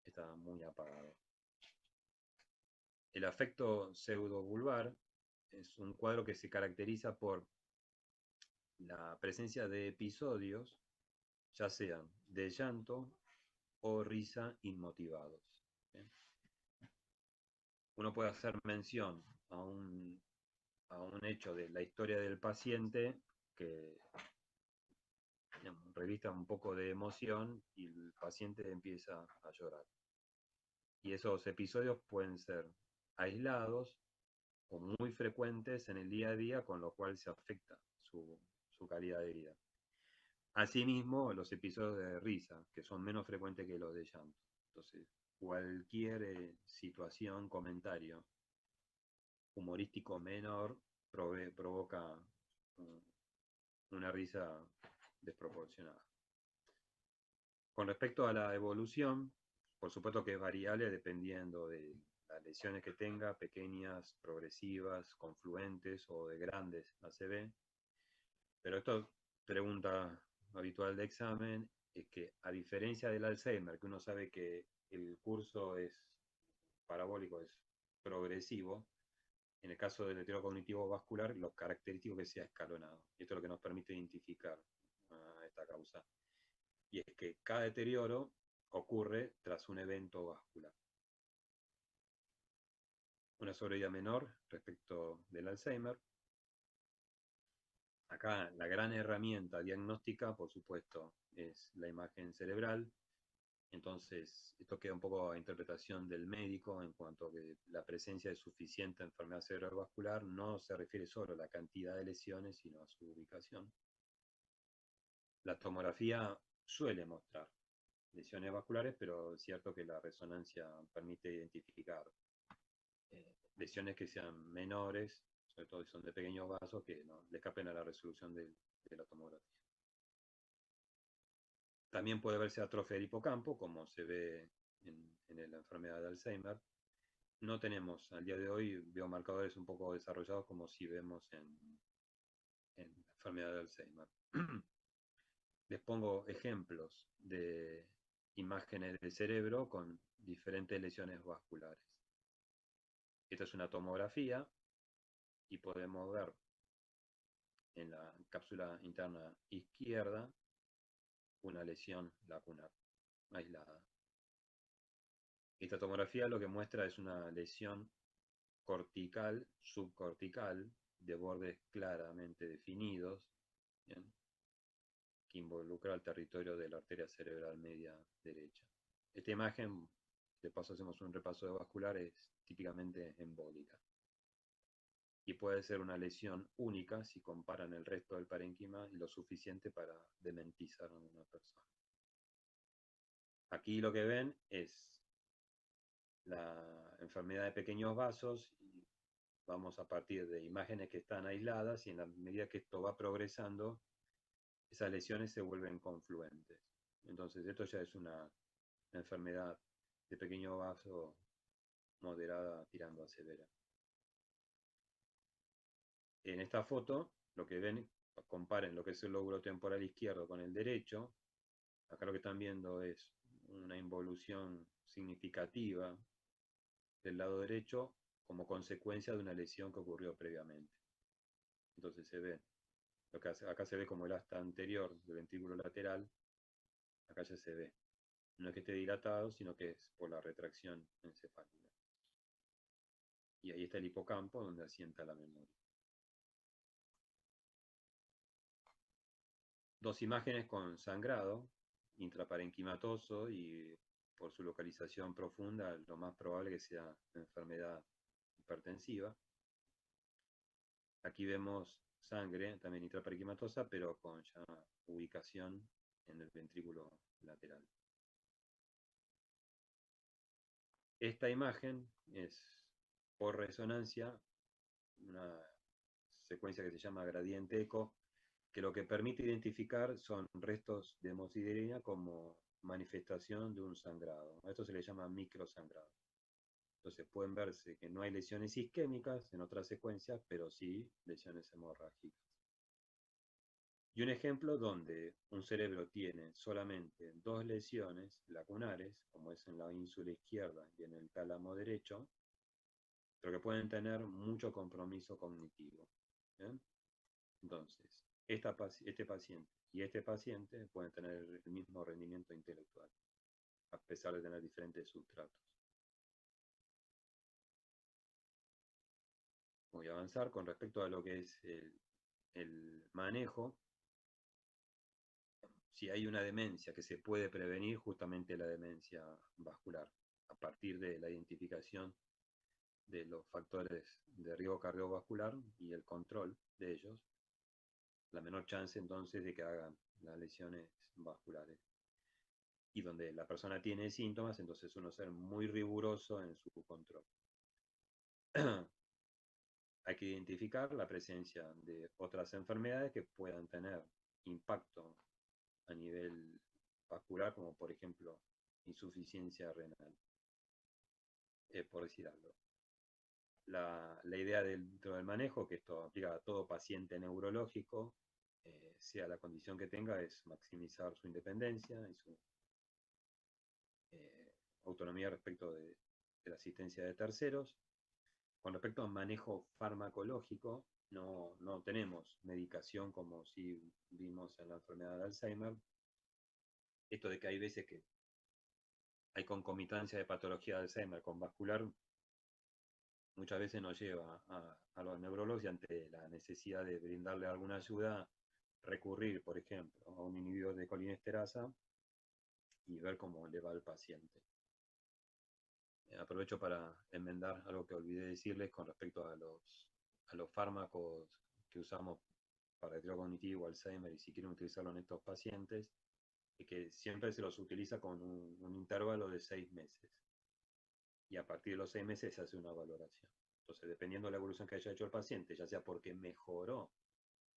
está muy apagado. El afecto pseudovulvar es un cuadro que se caracteriza por la presencia de episodios, ya sean de llanto o risa inmotivados. ¿Bien? Uno puede hacer mención a un hecho de la historia del paciente que revista un poco de emoción y el paciente empieza a llorar. Y esos episodios pueden ser aislados o muy frecuentes en el día a día, con lo cual se afecta su calidad de vida. Asimismo, los episodios de risa, que son menos frecuentes que los de llanto. Entonces, cualquier situación, comentario humorístico menor provoca una risa desproporcionada. Con respecto a la evolución, por supuesto que es variable dependiendo de las lesiones que tenga, pequeñas, progresivas, confluentes o de grandes ACV. Pero esto, pregunta habitual de examen, es que a diferencia del Alzheimer, que uno sabe que el curso es parabólico, es progresivo, en el caso del deterioro cognitivo vascular, lo característico es que sea escalonado. Y esto es lo que nos permite identificar esta causa. Y es que cada deterioro ocurre tras un evento vascular. Una sobrevida menor respecto del Alzheimer. Acá la gran herramienta diagnóstica, por supuesto, es la imagen cerebral. Entonces, esto queda un poco a interpretación del médico en cuanto a que la presencia de suficiente enfermedad cerebrovascular no se refiere solo a la cantidad de lesiones, sino a su ubicación. La tomografía suele mostrar lesiones vasculares, pero es cierto que la resonancia permite identificar lesiones que sean menores, sobre todo si son de pequeños vasos, que no le escapen a la resolución de la tomografía. También puede verse atrofia del hipocampo, como se ve en la enfermedad de Alzheimer. No tenemos al día de hoy biomarcadores un poco desarrollados como si vemos en la enfermedad de Alzheimer. Les pongo ejemplos de imágenes del cerebro con diferentes lesiones vasculares. Esta es una tomografía y podemos ver en la cápsula interna izquierda una lesión lacunar aislada. Esta tomografía lo que muestra es una lesión cortical, subcortical, de bordes claramente definidos, ¿bien?, que involucra el territorio de la arteria cerebral media derecha. Esta imagen, de paso hacemos un repaso de vascular, es típicamente embólica. Y puede ser una lesión única si comparan el resto del parénquima y lo suficiente para dementizar a una persona. Aquí lo que ven es la enfermedad de pequeños vasos y vamos a partir de imágenes que están aisladas y en la medida que esto va progresando, esas lesiones se vuelven confluentes. Entonces esto ya es una enfermedad de pequeño vaso moderada tirando a severa. En esta foto, lo que ven, comparen lo que es el lóbulo temporal izquierdo con el derecho. Acá lo que están viendo es una involución significativa del lado derecho como consecuencia de una lesión que ocurrió previamente. Entonces se ve, acá se ve como el asta anterior del ventrículo lateral, acá ya se ve. No es que esté dilatado, sino que es por la retracción encefálica. Y ahí está el hipocampo donde asienta la memoria. Dos imágenes con sangrado intraparenquimatoso y por su localización profunda, lo más probable que sea enfermedad hipertensiva. Aquí vemos sangre, también intraparenquimatosa, pero con ya ubicación en el ventrículo lateral. Esta imagen es, por resonancia, una secuencia que se llama gradiente eco, que lo que permite identificar son restos de hemosiderina como manifestación de un sangrado. A esto se le llama microsangrado. Entonces pueden verse que no hay lesiones isquémicas en otras secuencias, pero sí lesiones hemorrágicas. Y un ejemplo donde un cerebro tiene solamente dos lesiones lacunares, como es en la ínsula izquierda y en el tálamo derecho, pero que pueden tener mucho compromiso cognitivo. ¿Bien? Entonces, este paciente y este paciente pueden tener el mismo rendimiento intelectual, a pesar de tener diferentes sustratos. Voy a avanzar con respecto a lo que es el manejo. Si hay una demencia que se puede prevenir, justamente la demencia vascular, a partir de la identificación de los factores de riesgo cardiovascular y el control de ellos, la menor chance entonces de que hagan las lesiones vasculares. Y donde la persona tiene síntomas, entonces uno ser muy riguroso en su control. Hay que identificar la presencia de otras enfermedades que puedan tener impacto a nivel vascular, como por ejemplo insuficiencia renal, por decir algo. La idea dentro del manejo, que esto aplica a todo paciente neurológico, sea la condición que tenga, es maximizar su independencia y su autonomía respecto de la asistencia de terceros. Con respecto a manejo farmacológico, no tenemos medicación como si vimos en la enfermedad de Alzheimer. Esto de que hay veces que hay concomitancia de patología de Alzheimer con vascular, muchas veces nos lleva a los neurólogos y ante la necesidad de brindarle alguna ayuda, recurrir, por ejemplo, a un inhibidor de colinesterasa y ver cómo le va al paciente. Aprovecho para enmendar algo que olvidé decirles con respecto a los fármacos que usamos para deterioro cognitivo, Alzheimer, y si quieren utilizarlo en estos pacientes, que siempre se los utiliza con un intervalo de 6 meses. Y a partir de los 6 meses se hace una valoración. Entonces, dependiendo de la evolución que haya hecho el paciente, ya sea porque mejoró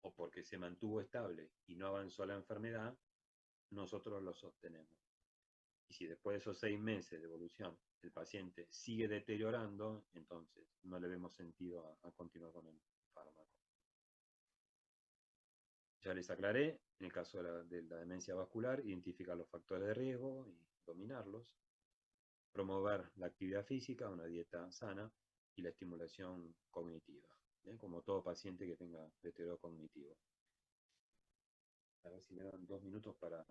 o porque se mantuvo estable y no avanzó la enfermedad, nosotros lo sostenemos. Y si después de esos 6 meses de evolución el paciente sigue deteriorando, entonces no le vemos sentido a continuar con el fármaco. Ya les aclaré, en el caso de la demencia vascular, identificar los factores de riesgo y dominarlos, promover la actividad física, una dieta sana y la estimulación cognitiva, ¿bien? Como todo paciente que tenga deterioro cognitivo. A ver si me dan 2 minutos para...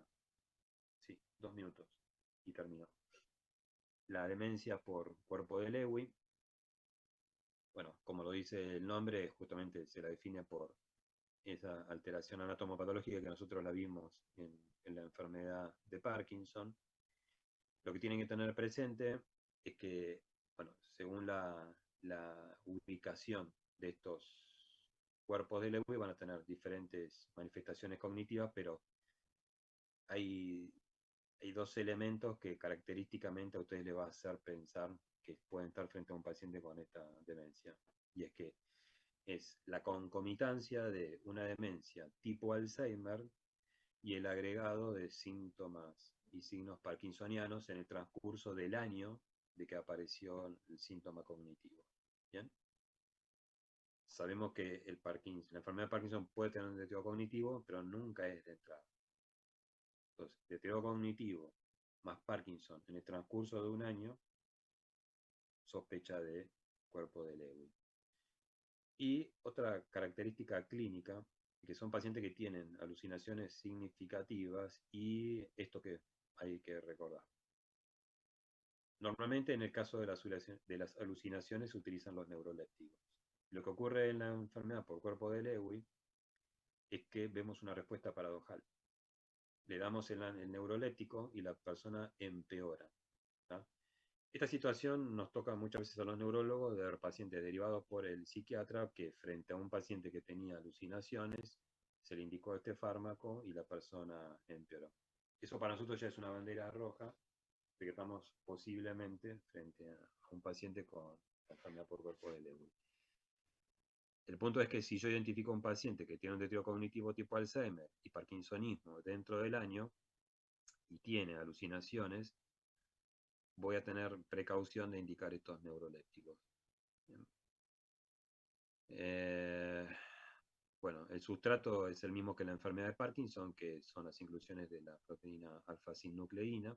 Sí, 2 minutos y termino. La demencia por cuerpo de Lewy, bueno, como lo dice el nombre, justamente se la define por esa alteración anatomopatológica que nosotros la vimos en la enfermedad de Parkinson. Lo que tienen que tener presente es que, bueno, según la ubicación de estos cuerpos de Lewy van a tener diferentes manifestaciones cognitivas, pero hay dos elementos que característicamente a ustedes les va a hacer pensar que pueden estar frente a un paciente con esta demencia. Y es que es la concomitancia de una demencia tipo Alzheimer y el agregado de síntomas y signos parkinsonianos en el transcurso del año de que apareció el síntoma cognitivo. ¿Bien? Sabemos que la enfermedad de Parkinson puede tener un deterioro cognitivo, pero nunca es de entrada. Entonces, deterioro cognitivo más Parkinson en el transcurso de un año, sospecha de cuerpo de Lewy. Y otra característica clínica, que son pacientes que tienen alucinaciones significativas y esto que hay que recordar. Normalmente en el caso de las alucinaciones se utilizan los neurolépticos. Lo que ocurre en la enfermedad por cuerpo de Lewy es que vemos una respuesta paradojal. Le damos el neuroléptico y la persona empeora. ¿tá? Esta situación nos toca muchas veces a los neurólogos de ver pacientes derivados por el psiquiatra que frente a un paciente que tenía alucinaciones se le indicó este fármaco y la persona empeoró. Eso para nosotros ya es una bandera roja de que estamos posiblemente frente a un paciente con enfermedad por cuerpo de Lewy. El punto es que si yo identifico a un paciente que tiene un deterioro cognitivo tipo Alzheimer y parkinsonismo dentro del año y tiene alucinaciones, voy a tener precaución de indicar estos neurolépticos. Bueno, el sustrato es el mismo que la enfermedad de Parkinson, que son las inclusiones de la proteína alfa-sinucleína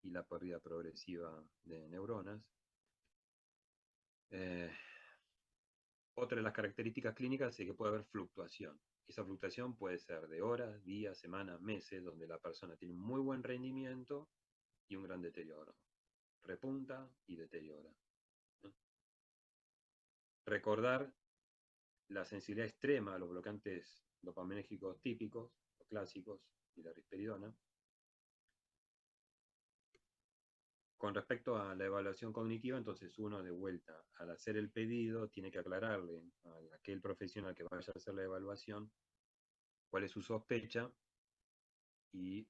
y la pérdida progresiva de neuronas. Otra de las características clínicas es que puede haber fluctuación. Esa fluctuación puede ser de horas, días, semanas, meses, donde la persona tiene un muy buen rendimiento y un gran deterioro. Repunta y deteriora. ¿no? Recordar la sensibilidad extrema a los bloqueantes dopaminérgicos típicos, los clásicos, y la risperidona. Con respecto a la evaluación cognitiva, entonces uno de vuelta, al hacer el pedido, tiene que aclararle a aquel profesional que vaya a hacer la evaluación cuál es su sospecha y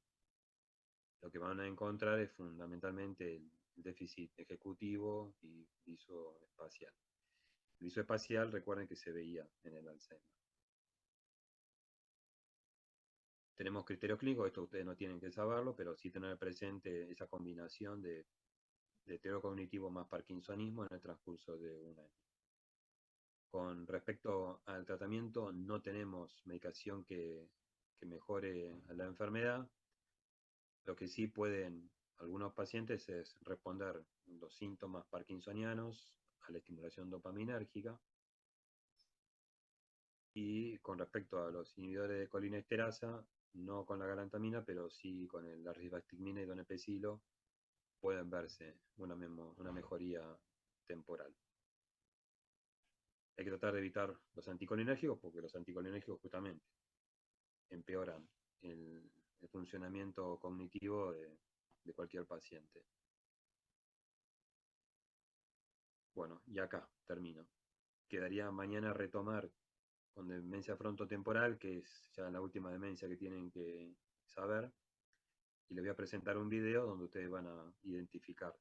lo que van a encontrar es fundamentalmente el déficit ejecutivo y visoespacial. El visoespacial, recuerden que se veía en el Alzheimer. Tenemos criterios clínicos, esto ustedes no tienen que saberlo, pero sí tener presente esa combinación de deterioro cognitivo más parkinsonismo en el transcurso de un año. Con respecto al tratamiento, no tenemos medicación que mejore la enfermedad. Lo que sí pueden algunos pacientes es responder los síntomas parkinsonianos a la estimulación dopaminérgica. Y con respecto a los inhibidores de colinesterasa, no con la galantamina, pero sí con la ribastigmina y donepezilo, pueden verse una mejoría temporal. Hay que tratar de evitar los anticolinérgicos porque los anticolinérgicos justamente empeoran el funcionamiento cognitivo de cualquier paciente. Bueno, y acá termino. Quedaría mañana retomar con demencia frontotemporal, que es ya la última demencia que tienen que saber, y les voy a presentar un video donde ustedes van a identificar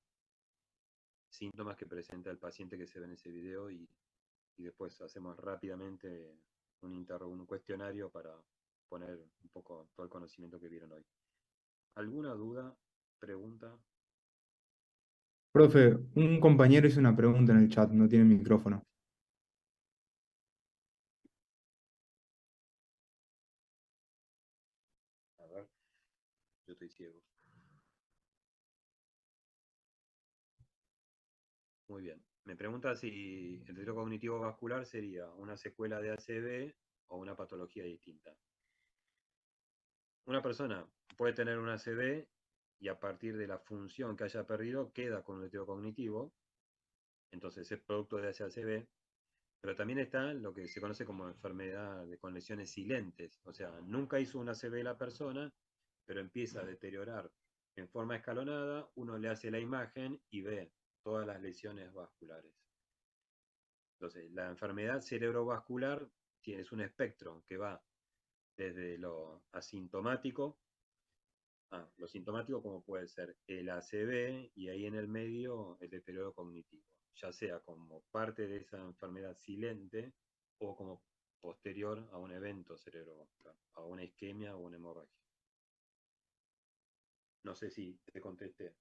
síntomas que presenta el paciente que se ve en ese video y después hacemos rápidamente un cuestionario para poner un poco todo el conocimiento que vieron hoy. ¿Alguna duda, pregunta? Profe, un compañero hizo una pregunta en el chat, no tiene micrófono. A ver, yo estoy ciego. Muy bien. Me pregunta si el deterioro cognitivo vascular sería una secuela de ACV o una patología distinta. Una persona puede tener un ACV y a partir de la función que haya perdido queda con un deterioro cognitivo, entonces es producto de ese ACV, pero también está lo que se conoce como enfermedad con lesiones silentes, o sea, nunca hizo un ACV la persona, pero empieza a deteriorar en forma escalonada, uno le hace la imagen y ve todas las lesiones vasculares. Entonces, la enfermedad cerebrovascular es un espectro que va desde lo asintomático, lo sintomático como puede ser el ACV y ahí en el medio el deterioro cognitivo, ya sea como parte de esa enfermedad silente o como posterior a un evento cerebrovascular, a una isquemia o una hemorragia. No sé si te contesté.